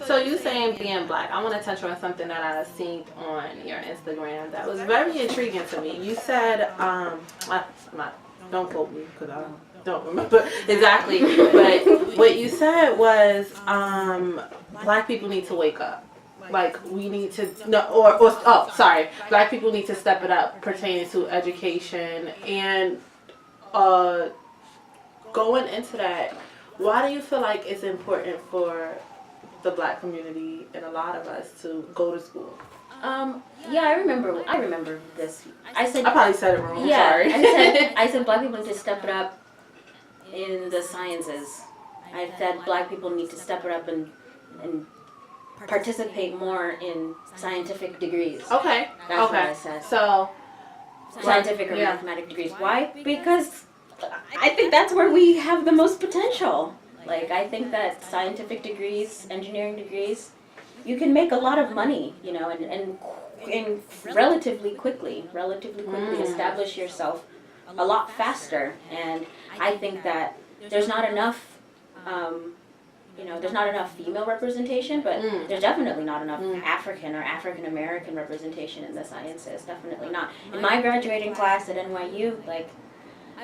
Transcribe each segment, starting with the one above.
So you saying being black, I want to touch on something that I seen on your Instagram that was very intriguing to me. You said, don't quote me because I don't remember exactly, but what you said was black people need to wake up. Like we need to black people need to step it up pertaining to education and going into that. Why do you feel like it's important for the black community and a lot of us to go to school? Yeah, I remember this. I probably said it wrong. Yeah, Sorry. I said black people need to step it up in the sciences. I said black people need to step it up and participate more in scientific degrees. Okay. That's what I said. So scientific or mathematic degrees. Why? Because I think that's where we have the most potential. Like, I think that scientific degrees, engineering degrees, you can make a lot of money, you know, and relatively quickly establish yourself a lot faster. And I think that there's not enough, there's not enough female representation, but there's definitely not enough African or African American representation in the sciences. Definitely not. In my graduating class at NYU, like,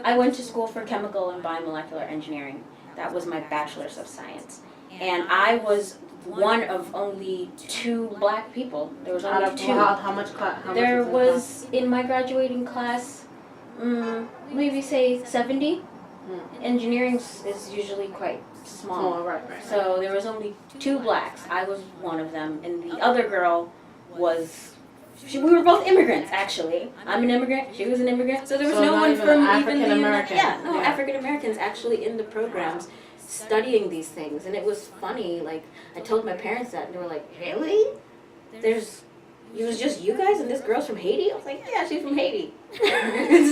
I went to school for chemical and biomolecular engineering. That was my bachelor's of science. And I was one of only 2 black people. There was only 2. How much class? There was, in my graduating class, maybe say 70. Engineering is usually quite small. Right. So there was only 2 blacks. I was one of them. And the other girl was... we were both immigrants, actually. I'm an immigrant. She was an immigrant. So there was no one from even the African Americans actually in the programs studying these things. And it was funny. Like, I told my parents that, and they were like, "Really? It was just you guys and this girl's from Haiti?" I was like, "Yeah, she's from Haiti."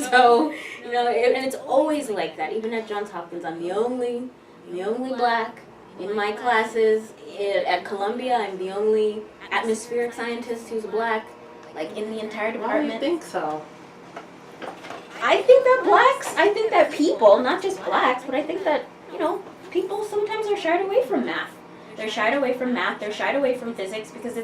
So, and it's always like that. Even at Johns Hopkins, I'm the only black in my classes. At Columbia, I'm the only atmospheric scientist who's black. Like, in the entire department. Why do you think so? I think that people, not just blacks, but I think that, people sometimes are shied away from math. They're shied away from math, they're shied away from physics because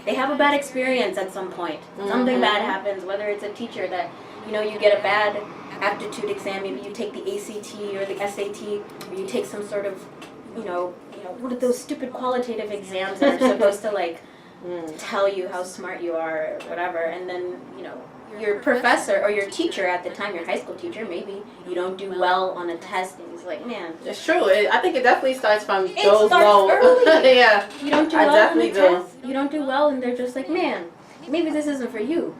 they have a bad experience at some point. Something bad happens, whether it's a teacher that, you get a bad aptitude exam, maybe you take the ACT or the SAT, or you take some sort of, what are those stupid qualitative exams that are supposed to, like, tell you how smart you are or whatever, and then your professor or your teacher at the time, your high school teacher, maybe you don't do well on a test and he's like, "Man." It's true. I think it definitely starts from those low. Early. Yeah, you don't do well on the test, you don't do well, and they're just like, "Man, maybe this isn't for you."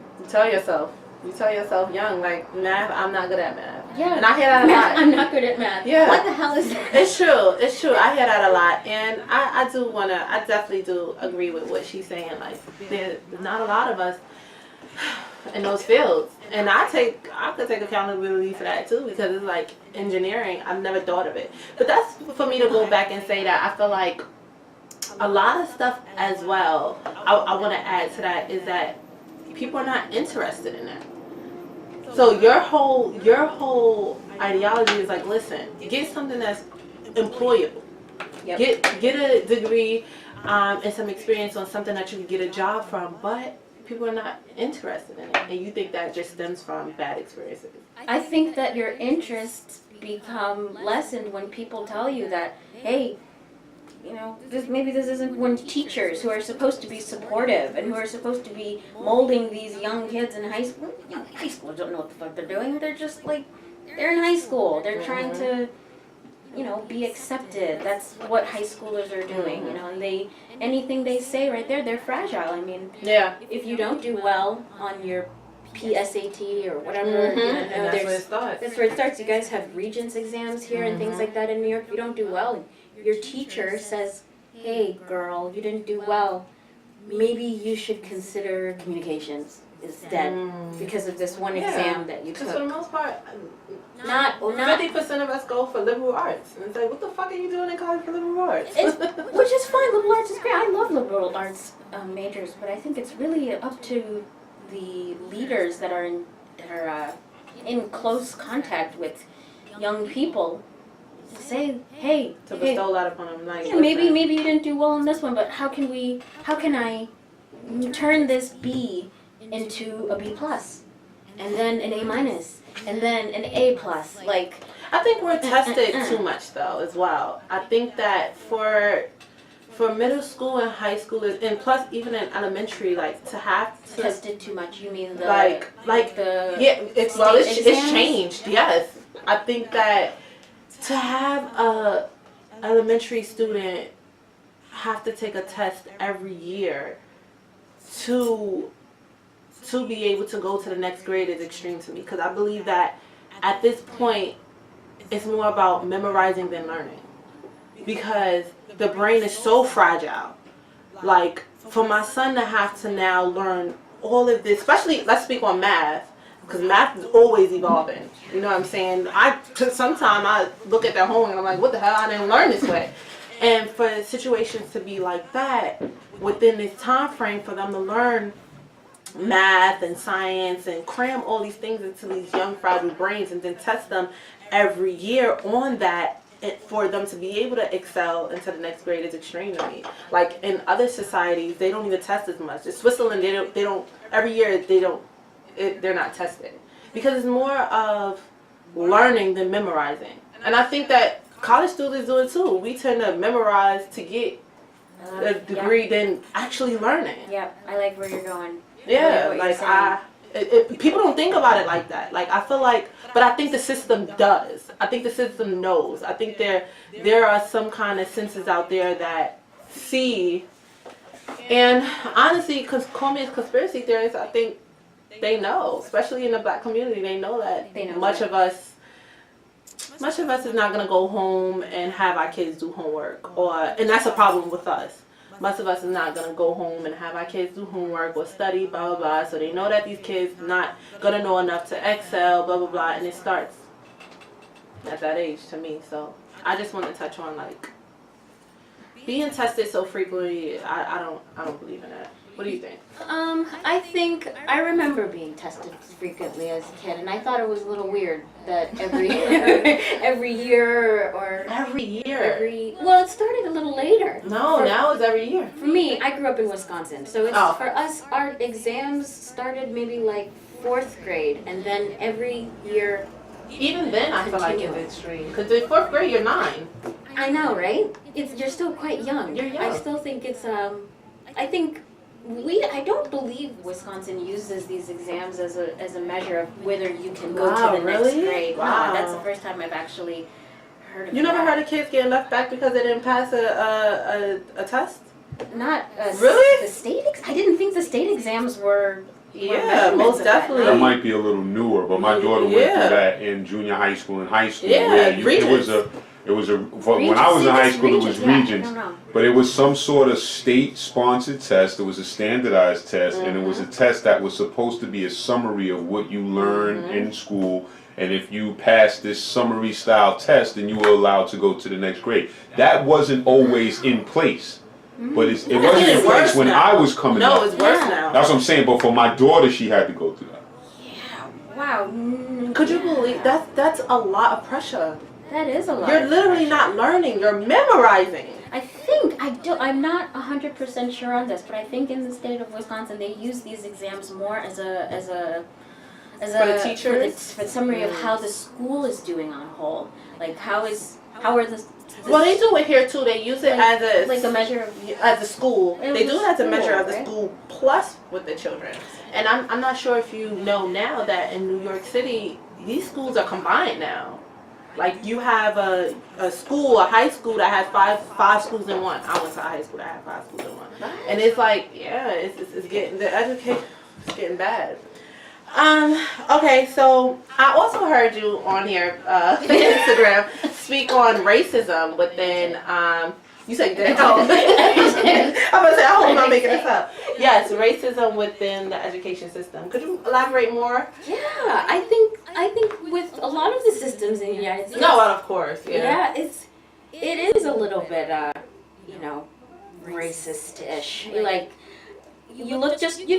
You tell yourself young, like, math, I'm not good at math. Yeah. And I hear that a lot. I'm not good at math. Yeah. What the hell is that? It's true. I hear that a lot. And I definitely do agree with what she's saying. Like, there's not a lot of us in those fields. And I could take accountability for that too, because it's like engineering, I've never thought of it. But that's for me to go back and say that I feel like a lot of stuff as well, I want to add to that, is that people are not interested in that. So your whole ideology is like, listen, get something that's employable. Yep. Get a degree and some experience on something that you can get a job from, but people are not interested in it. And you think that just stems from bad experiences. I think that your interests become lessened when people tell you that, hey, this isn't, when teachers who are supposed to be supportive and who are supposed to be molding these young kids in high school, high schoolers don't know what the fuck they're doing. They're just like, they're in high school. They're trying to, be accepted. That's what high schoolers are doing, and anything they say right there, they're fragile. I mean, if you don't do well on your PSAT or whatever, that's where it starts. That's where it starts. You guys have Regents exams here and things like that in New York. If you don't do well, your teacher says, "Hey, girl, you didn't do well. Maybe you should consider communications instead because of this one exam that you took." Because for the most part, not 50% of us go for liberal arts. And it's like, what the fuck are you doing in college for liberal arts? Which is fine. Liberal arts is great. I love liberal arts majors, but I think it's really up to the leaders that are in close contact with young people to say, hey, to bestow that upon them. Like, yeah, maybe you didn't do well in this one, but how can I turn this B into a B plus, and then an A minus, and then an A plus? Like, I think we're tested too much though as well. I think that for middle school and high schoolers, and plus even in elementary, like to have to tested too much. You mean the it's changed. Yes, I think that to have a elementary student have to take a test every year to be able to go to the next grade is extreme to me, because I believe that at this point it's more about memorizing than learning, because the brain is so fragile. Like, for my son to have to now learn all of this, especially, let's speak on math, because math is always evolving. You know what I'm saying? Sometimes I look at their homework and I'm like, what the hell? I didn't learn this way. And for situations to be like that, within this time frame, for them to learn math and science and cram all these things into these young fragile brains and then test them every year on that, for them to be able to excel into the next grade is extreme to me. Like, in other societies, they don't even test as much. In Switzerland, they don't every year they're not tested, because it's more of learning than memorizing. And I think that college students do it too. We tend to memorize to get a degree than actually learning. Yeah, I like where you're going. Yeah, like people don't think about it like that. Like, I feel like, but I think the system does. I think the system knows. I think there are some kind of senses out there that see, and honestly, call me a conspiracy theorist, I think they know, especially in the black community, they know that much of us is not gonna go home and have our kids do homework, and that's a problem with us. Most of us is not going to go home and have our kids do homework or study, blah, blah, blah. So they know that these kids not going to know enough to excel, blah, blah, blah. And it starts at that age to me. So I just want to touch on, like, being tested so frequently. I don't believe in that. What do you think? I think I remember being tested frequently as a kid, and I thought it was a little weird that every year. Well, it started a little later. No, now it's every year. For me, I grew up in Wisconsin, so it's for us. Our exams started maybe like 4th grade, and then every year. Even then, I feel like it's extreme, because in 4th grade you're 9. I know, right? You're still quite young. You're young. I still think it's I don't believe Wisconsin uses these exams as a measure of whether you can go to the next grade. Wow. No, that's the first time I've actually heard of You never heard of kids getting left back because they didn't pass a test? Not really? The state I didn't think the state exams were. Yeah, most definitely. That might be a little newer, but my daughter went through that in junior high school and high school. Yeah, it was when I was in high school, it was Regents, but it was some sort of state-sponsored test. It was a standardized test, and it was a test that was supposed to be a summary of what you learned in school. And if you passed this summary style test, then you were allowed to go to the next grade. That wasn't always in place. But it wasn't in place when I was coming up. No, it's worse now. That's what I'm saying. But for my daughter, she had to go through that. Yeah. Wow. Could you believe that's a lot of pressure? That is a lot. You're literally not learning. You're memorizing. I think I'm not 100% sure on this, but I think in the state of Wisconsin they use these exams more as a for the teachers, for the summary of how the school is doing on a whole. Like how are the well, they do it here too. They use it as a measure of as a school. They do it as a measure of the school plus with the children. And I'm not sure if you know now that in New York City these schools are combined now. Like, you have a high school that has five schools in one. I went to a high school that had 5 schools in one. Nice. And it's like, yeah, it's getting, the education is getting bad. Okay, so I also heard you on here, Instagram, speak on racism within, you said you didn't. Oh. I'm gonna say, I hope I'm not making this up. Yes, racism within the education system. Could you elaborate more? Yeah, I think with a lot of the systems in the United States. No, of course. Yeah. Yeah, it is a little bit, racist-ish. Like, you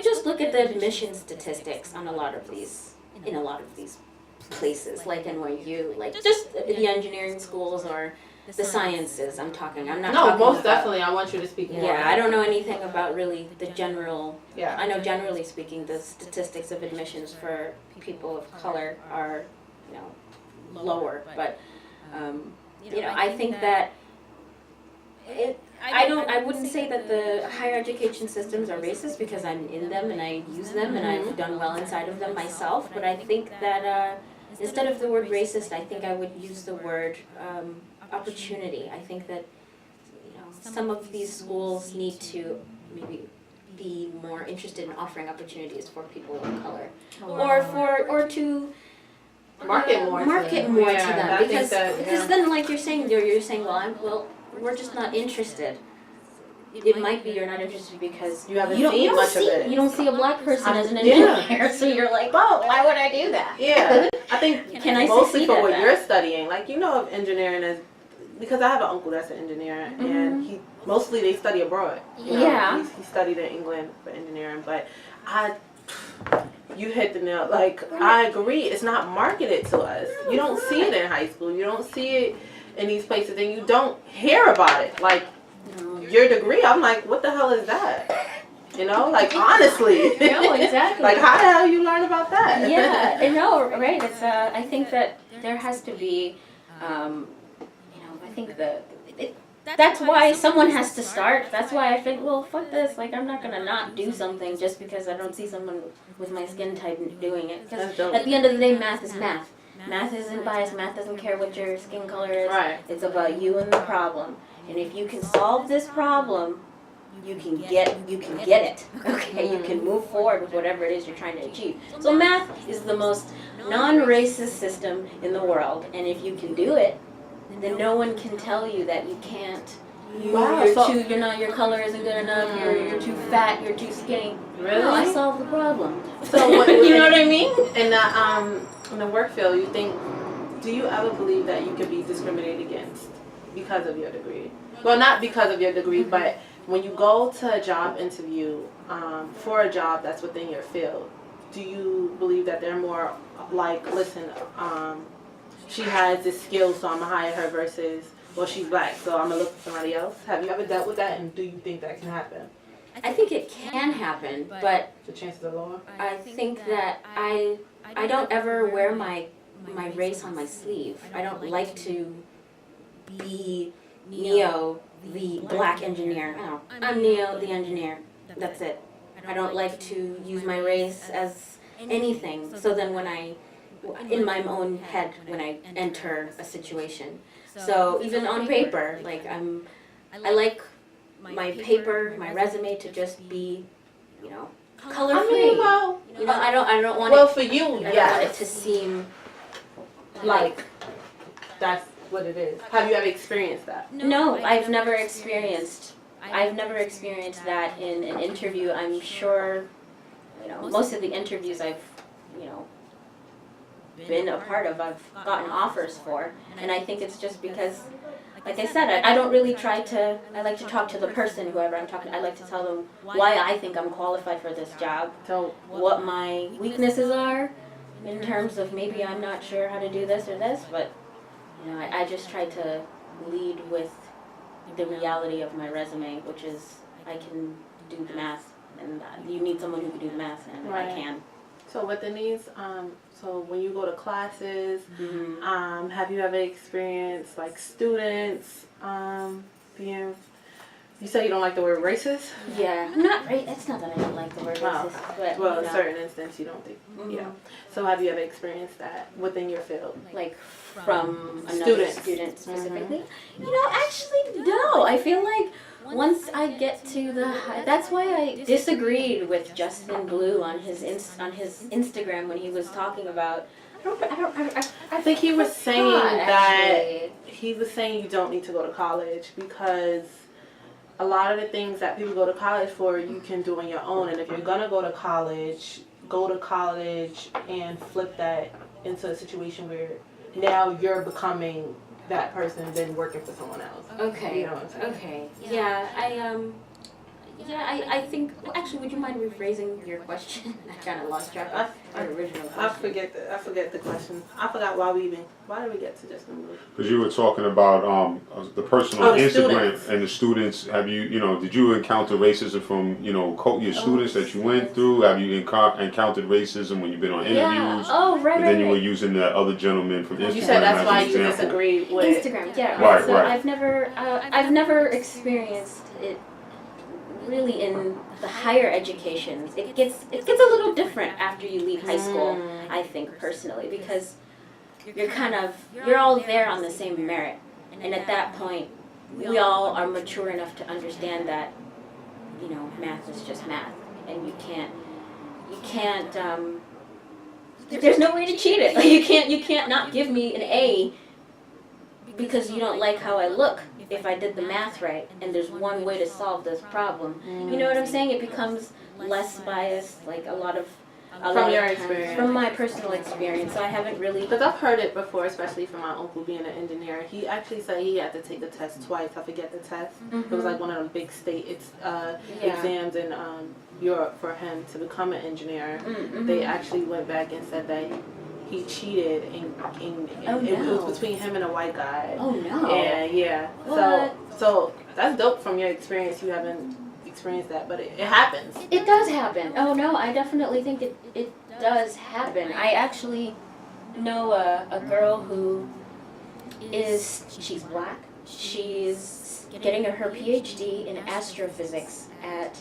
just look at the admission statistics on in a lot of these places like NYU, like just the engineering schools or the sciences. I'm not No, talking most about, definitely. I want you to speak more. yeah, I don't know anything about really the general. Yeah. I know generally speaking, the statistics of admissions for people of color are, lower. But, I think that I wouldn't say that the higher education systems are racist because I'm in them and I use them and I've done well inside of them myself. But I think that instead of the word racist, I think I would use the word opportunity. I think that some of these schools need to maybe be more interested in offering opportunities for people of color, or to Market more. market more to Yeah, them, I think because that, because yeah. then, like you're saying, we're just not interested. It might be you're not interested because You haven't don't seen much of see it. you don't see a black person as an Yeah. engineer, so you're like, oh, why would I do that? Yeah, I think Can I mostly succeed for at what that? you're studying, like of engineering as, because I have an uncle that's an engineer, and he mostly they study abroad. Yeah. He studied in England for engineering, but you hit the nail. Like I agree, it's not marketed to us. You don't see it in high school. You don't see it in these places, and you don't hear about it. Like your degree, I'm like, what the hell is that? Like honestly. No, exactly. Like how the hell you learn about that? Yeah, no, right. It's I think that there has to be, I think that's why someone has to start. That's why I think, well, fuck this. Like, I'm not gonna not do something just because I don't see someone with my skin type doing it. Because That's dope. at the end of the day, math is math. Math isn't biased. Math doesn't care what your skin color is. Right. It's about you and the problem. And if you can solve this problem, you can get it. Okay, you can move forward with whatever it is you're trying to achieve. So math is the most non-racist system in the world, and if you can do it, then no one can tell you that you can't. Wow, Your color isn't good enough. You're too fat. You're too skinny. Really? No, I solved the problem. So what, You know what I mean? In the work field, do you ever believe that you could be discriminated against because of your degree? Well, not because of your degree, but when you go to a job interview for a job that's within your field, do you believe that they're more like, listen, she has this skill, so I'm gonna hire her versus, well, she's black, so I'm gonna look for somebody else? Have you ever dealt with that, and do you think that can happen? I think it can happen, but The chances are lower. I think that I don't ever wear my race on my sleeve. I don't like to be Neo, the black engineer. No, I'm Neo, the engineer. That's it. I don't like to use my race as anything. So then in my own head, when I enter a situation. So even on paper, like I like my paper, my resume to just be, color free. I don't want for you, I don't want yes. it to seem Like, that's what it is. Have you ever experienced that? No, I've never experienced that in an interview. I'm sure, most of the interviews I've, been a part of, I've gotten offers for, and I think it's just because, like I said, I don't really I like to talk to the person, whoever I'm talking to. I like to tell them why I think I'm qualified for this job, So, what my weaknesses are, in terms of maybe I'm not sure how to do this or this, but, I just try to lead with the reality of my resume, which is I can do the math, and you need someone who can do the math, and Right. I can. So with Denise, so when you go to classes, Mm-hmm. have you ever experienced like students being? You say you don't like the word racist. Yeah, not right. It's not that I don't like the word Wow. racist, but Well, in a certain instance, you don't think. Mhm. Yeah. So have you ever experienced that within your field? like from another Students. student specifically. Actually, no. I feel like once I get to that's why I disagreed with Justin Blue on his Instagram when he was talking about. I think he was saying forgot, that actually. he was saying you don't need to go to college because a lot of the things that people go to college for you can do on your own, and if you're gonna go to college and flip that into a situation where now you're becoming that person than working for someone else. Okay. You know what I'm saying? Okay. Yeah. Yeah, I think, well, actually, would you mind rephrasing your question? I kind of lost track of our original question. I forget the question. I forgot why did we get to this number? Because you were talking about the person on the Instagram students. and the students. Have did you encounter racism from your students that you went through? Have you encountered racism when you've been on interviews? Oh, right, And then you were right. using the other gentleman from Instagram. You said that's as why an you example. disagree with Instagram, yeah. Right, so right. I've never experienced it really in the higher educations. It gets a little different after you leave high school, I think, personally, because you're all there on the same merit. And at that point, we all are mature enough to understand that, math is just math, and you can't there's no way to cheat it. Like, you can't not give me an A because you don't like how I look if I did the math right, and there's one way to solve this problem. You know what I'm saying? It becomes less biased, like a lot of your times, experience. from my personal experience. I haven't really. Because I've heard it before, especially from my uncle being an engineer. He actually said he had to take the test twice. I forget the test. It was like one of them big state exams in Europe for him to become an engineer. They actually went back and said that he cheated, and it was between him and a white guy. Oh no. And yeah, What? so that's dope from your experience. You haven't experienced that, but it happens. It does happen. Oh no, I definitely think it does happen. I actually know a girl who she's black. She's getting her PhD in astrophysics at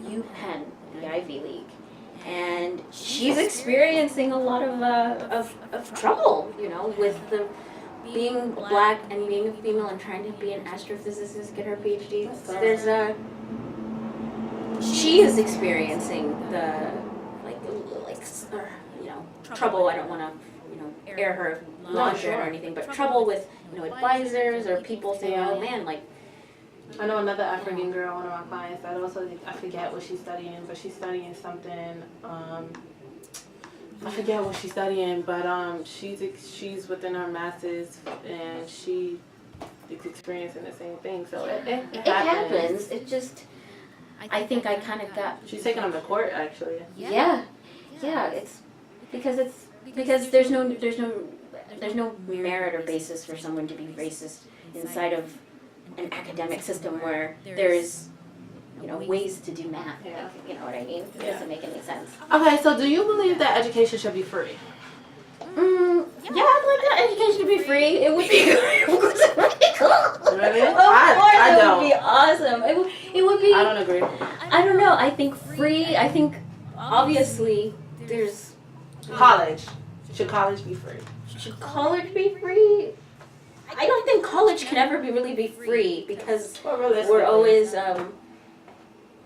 UPenn, the Ivy League. And she's experiencing a lot of trouble, with the being black and being a female and trying to be an astrophysicist, get her PhD. So she is experiencing the trouble. I don't want to air her laundry or anything, but trouble with advisors or people saying, oh man, like. I know another African girl, one of my clients, I forget what she's studying, but she's studying something, I forget what she's studying, but she's within her master's, and she is experiencing the same thing, so it happens. It just, I think I kind of got. She's taking them to court, actually. Yeah, it's because there's no merit or basis for someone to be racist inside of an academic system where there's ways to do math. Yeah. You know what I mean? It doesn't make any sense. Okay, so do you believe that education should be free? Yeah, I'd like that education to be free. It would be really cool. Really? Of course, I it don't. would be awesome. It would be. I don't agree. I don't know. I think free. I think obviously there's College. Should college be free? Should college be free? I don't think college can ever really be free because we're always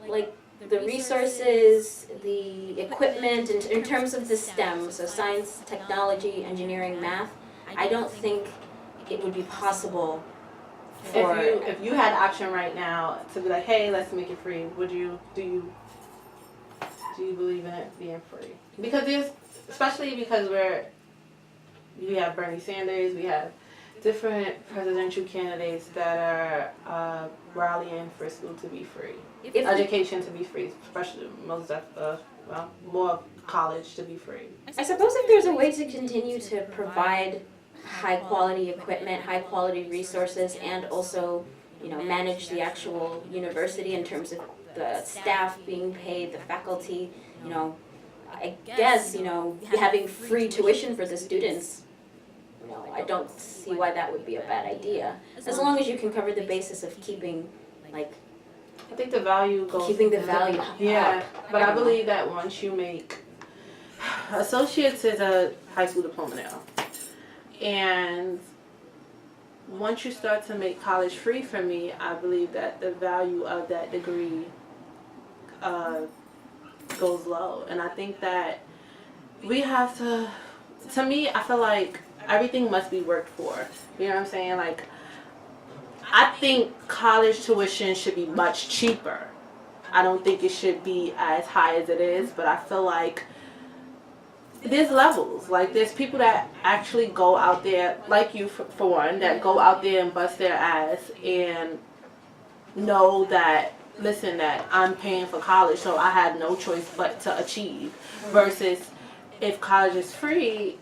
like the resources, the equipment, in terms of the STEM, so science, technology, engineering, math. I don't think it would be possible for. If you had option right now to be like, hey, let's make it free, do you believe in it being free? Because especially because we have Bernie Sanders, we have different presidential candidates that are rallying for school to be free, education to be free, especially more of college to be free. I suppose if there's a way to continue to provide high quality equipment, high quality resources, and also manage the actual university in terms of the staff being paid, the faculty, I guess having free tuition for the students. I don't see why that would be a bad idea. As long as you can cover the basis of keeping, I think the value goes. Keeping the value Yeah, up. but I believe that once you make associates is a high school diploma now, and once you start to make college free for me, I believe that the value of that degree goes low, and I think that we have to. To me, I feel like everything must be worked for. You know what I'm saying? Like, I think college tuition should be much cheaper. I don't think it should be as high as it is, but I feel like there's levels. Like, there's people that actually go out there, like you for one, that go out there and bust their ass and know that listen, that I'm paying for college, so I had no choice but to achieve. Versus if college is free,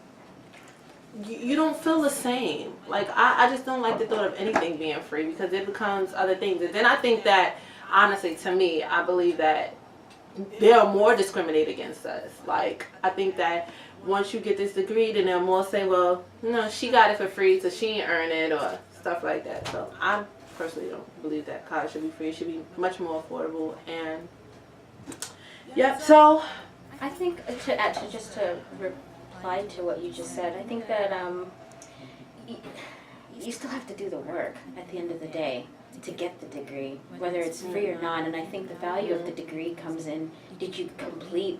you don't feel the same. Like, I just don't like the thought of anything being free because it becomes other things. And then I think that, honestly, to me, I believe that they are more discriminated against us. Like, I think that once you get this degree, then they'll more say, well, no, she got it for free, so she ain't earn it, or stuff like that. So I personally don't believe that college should be free. It should be much more affordable. And yep. So I think to reply to what you just said, I think that you still have to do the work at the end of the day to get the degree, whether it's free or not. And I think the value of the degree comes in, did you complete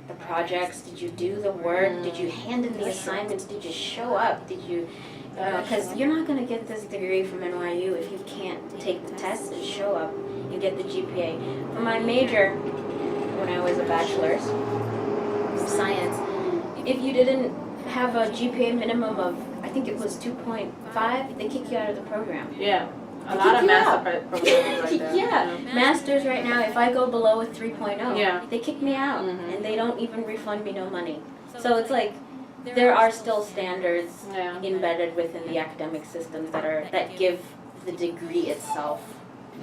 the projects? Did you do the work? Did you hand in the assignments? Did you show up? Did you, because you're not going to get this degree from NYU if you can't take the test and show up and get the GPA. For my major, when I was a bachelor's of science, if you didn't have a GPA minimum of, I think it was 2.5, they kick you out of the program. yeah. A lot of master programs like that. Yeah, masters right now, if I go below a 3.0, Yeah. they kick me out, and they don't even refund me no money. So it's like, there are still standards Yeah. embedded within the academic systems that give the degree itself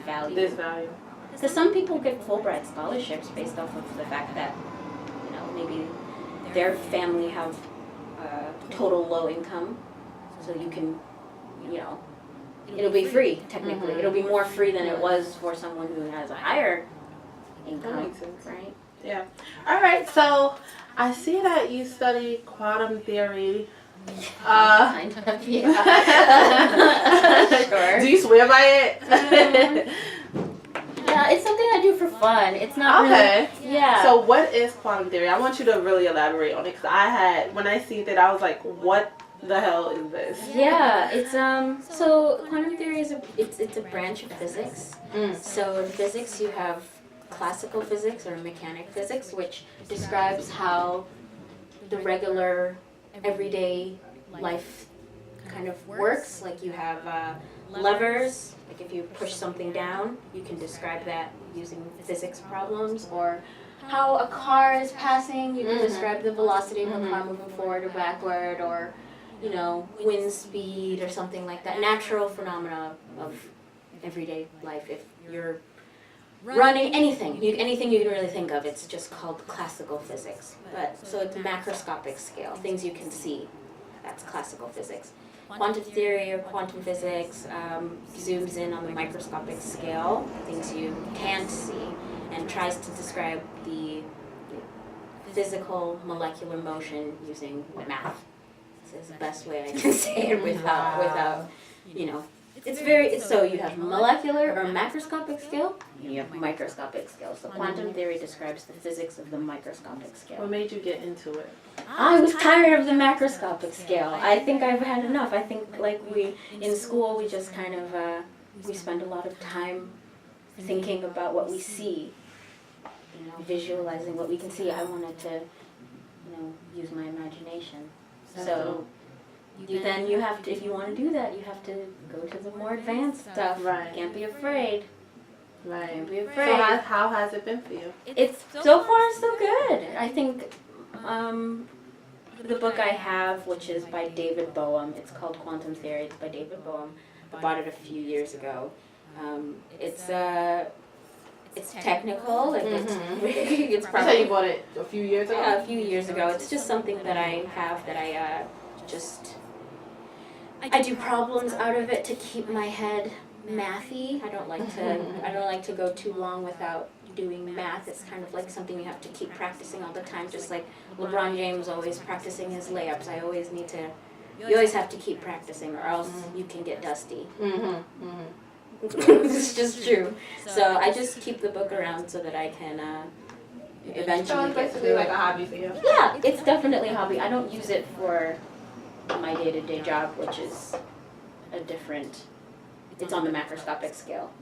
value. This value. Because some people get Fulbright scholarships based off of the fact that, maybe their family have total low income, so you can, it'll be free, technically. It'll be more free than it was for someone who has a higher income, That makes sense. right? Yeah. All right. So I see that you study quantum theory. Kind of, yeah. Sure. Do you swear by it? Yeah, it's something I do for fun. It's not Okay. really, yeah. So what is quantum theory? I want you to really elaborate on it because when I see that, I was like, what the hell is this? Yeah, it's so quantum theory is it's a branch of physics. So in physics you have classical physics or mechanic physics, which describes how the regular everyday life kind of works. Like you have levers, like if you push something down, you can describe that using physics problems, or how a car is passing, you can describe the velocity of a car moving forward or backward, or wind speed or something like that. Natural phenomena of everyday life. If you're running anything you can really think of, it's just called classical physics. But so it's macroscopic scale, things you can see. That's classical physics. Quantum theory or quantum physics zooms in on the microscopic scale, things you can't see, and tries to describe the physical molecular motion using math. This is the best way I can say it without so you have molecular or macroscopic scale, and you have microscopic scale. So quantum theory describes the physics of the microscopic scale. What made you get into it? I was tired of the macroscopic scale. I think I've had enough. I think in school we just kind of, we spend a lot of time thinking about what we see, visualizing what we can see. I wanted to, use my imagination. So then you have to, if you want to do that, you have to go to the more advanced stuff. Right. You can't be afraid. Right. Can't be So afraid. how has it been for you? It's so far so good. I think the book I have, which is by David Boehm, it's called Quantum Theory. It's by David Boehm. I bought it a few years ago. It's technical, like it's probably. You said you bought it a few years ago? Yeah, a few years ago. It's just something that I have that I do problems out of it to keep my head mathy. I don't like to go too long without doing math. It's kind of like something you have to keep practicing all the time, just like LeBron James always practicing his layups. You always have to keep practicing, or else you can get dusty. It's just true. So I just keep the book around so that I can eventually get basically through like it. a hobby for you. Yeah, it's definitely a hobby. I don't use it for my day-to-day job, which is it's on the macroscopic scale.